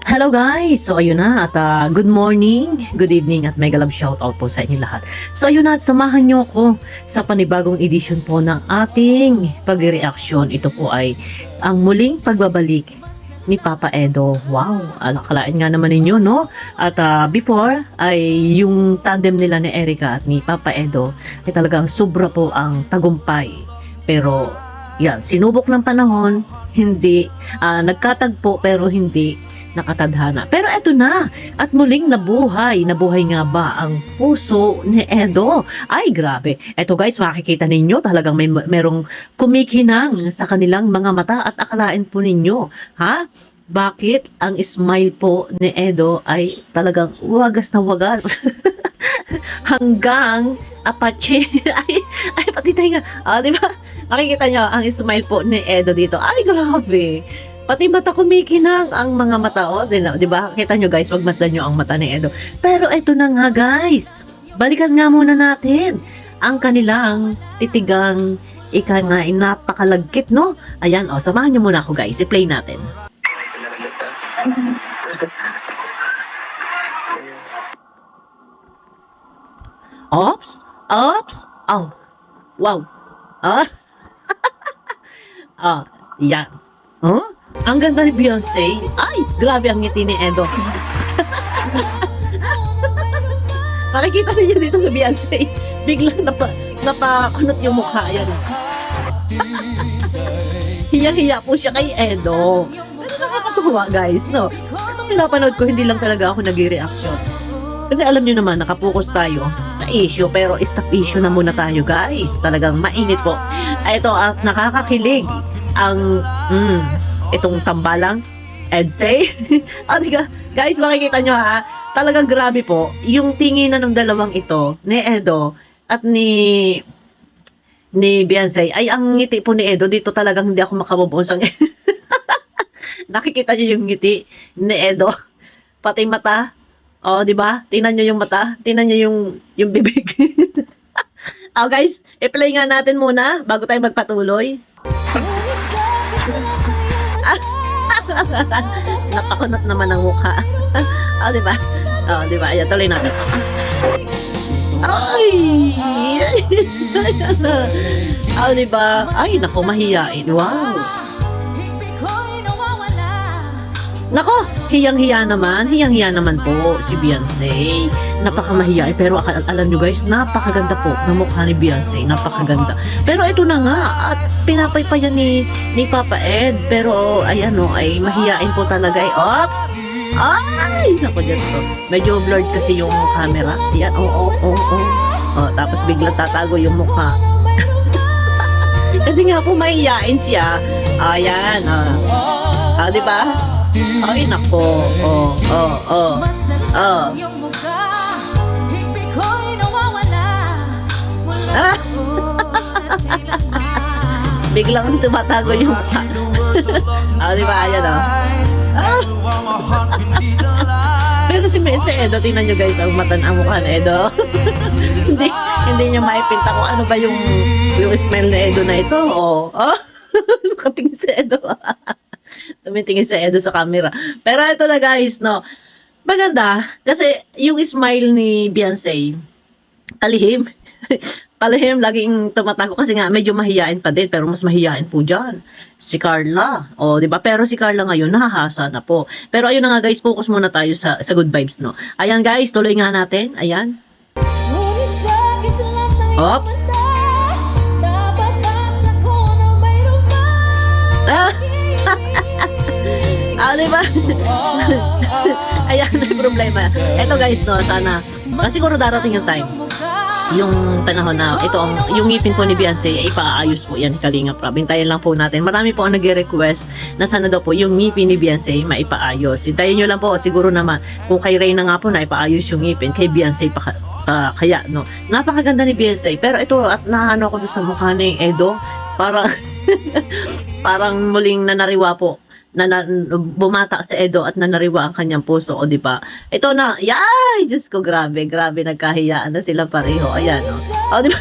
Hello guys! So ayun na at good morning, good evening at mega love shoutout po sa inyo lahat. So ayun na at samahan nyo ako sa panibagong edition po ng ating pag-reaction. Ito po ay ang muling pagbabalik ni Papa Edo. Wow! Alakalain nga naman ninyo, no? At before ay yung tandem nila ni Erica at ni Papa Edo ay talagang sobra po ang tagumpay. Pero yan, sinubok ng panahon, hindi, nagkatagpo pero hindi nakatadhana. Pero eto na, at muling nabuhay. Nabuhay nga ba ang puso ni Edo? Ay, grabe. Eto guys, makikita ninyo talagang merong kumikinang sa kanilang mga mata at akalain po ninyo, ha? Bakit ang smile po ni Edo ay talagang wagas na wagas? Hanggang Apache. ay, pati tayo nga. Di ba? Makikita nyo ang smile po ni Edo dito. Ay, grabe. Pati mata kumikinang ang mga mata, di ba? Kita nyo guys, wagmasdan nyo ang mata ni Edo. Pero eto na nga guys, balikan nga muna natin ang kanilang titigang nga napakalagkit, no? Ayan, samahan nyo muna ako guys, i-play natin. Ops? Ops? Oh, wow. Yan. Huh? Ang ganda ni Beyonce. Ay, grabe ang ngiti ni Edo. Makikita niyo dito sa Beyonce. Biglang napakunot yung mukha. Yan. Hiya-hiya po siya kay Edo. Pero nakakatuwa guys, no? Itong pinapanood ko, hindi lang talaga ako nag-reaction. Kasi alam niyo naman, nakapokus tayo sa issue. Pero stop issue na muna tayo guys. Talagang mainit po. Ito at nakakakilig ang itong tambalang Edsay. Diga, guys, makikita nyo ha, talagang grabe po yung tingin na ng dalawang ito ni Edo at ni Beyonce. Ay, ang ngiti po ni Edo dito talagang hindi ako makabubusang. Nakikita nyo yung ngiti ni Edo, pati mata. Di ba? Tingnan nyo yung mata, tingnan nyo yung bibig. Guys, i-play nga natin muna bago tayo magpatuloy. Napakunot naman ang mukha. Diba? Diba? Ayan, tuloy natin. Ay! Diba? Ay, naku, mahiyain. Wow! Nako, hiyang-hiya naman po si Beyonce. Napakamahiyain, pero alam nyo guys, napakaganda po ng mukha ni Beyonce, napakaganda. Pero ito na nga, at pinapay pa yan ni Papa Ed, pero ayan ay mahiyain po talaga Ops! Ay! Nako dyan po. Medyo blurred kasi yung camera. Yan, tapos biglang tatago yung mukha. Kasi nga po mahiyain siya. Ayan, diba? Ay, nako. Biglang tumatago yung mukha. Diba? Ayan, Pero si Edo, tingnan nyo guys, ang mata ang mukha ni Edo. hindi nyo maipinta kung ano ba yung smile ni Edo na ito. Nakatingin si Edo. Tumitingin si Edo sa camera. Pero ito na guys, no. Maganda. Kasi yung smile ni Beyonce, kalihim. Palihim, laging tumatago. Kasi nga, medyo mahiyain pa din. Pero mas mahiyain po dyan. Si Carla. Diba? Pero si Carla ngayon, nahahasa na po. Pero ayun na nga guys, focus muna tayo sa good vibes, no. Ayan guys, tuloy nga natin. Ayan. Oops. Diba? Ayan, may problema. Ito guys, no, sana, siguro darating yung time, yung panahon na yung ngipin po ni Beyonce, ipaayos po yan, Kalinga Prab. Hintayin lang po natin. Marami po ang nag-request na sana daw po yung ngipin ni Beyonce maipaayos. Hintayin nyo lang po, siguro naman, kung kay Reyna nga po na ipaayos yung ngipin, kay Beyonce kaya, no. Napakaganda ni Beyonce, pero ito, at naano ako sa mukha ni Edo, parang muling nanariwa po bumata si Edo at nanariwa ang kanyang puso, di ba? Ito na, yay! Diyos ko, grabe, nagkahiyaan na sila pareho. Ayan, di ba?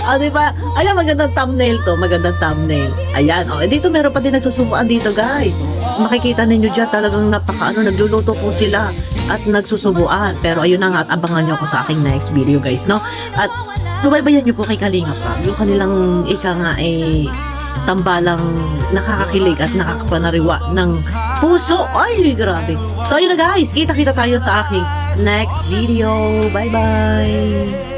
Di ba? Ayan, magandang thumbnail to. Magandang thumbnail. Ayan, dito meron pa din nagsusubuan dito, guys. Makikita ninyo dyan, talagang nagluluto po sila at nagsusubuan. Pero ayun na nga, at abangan nyo ako sa aking next video, guys, no? At subaybayan nyo po kay Kalinga pa. Yung kanilang tambalang nakakakilig at nakakapanariwa ng puso. Ay, grabe. So, ayun na guys, kita-kita tayo sa aking next video. Bye-bye!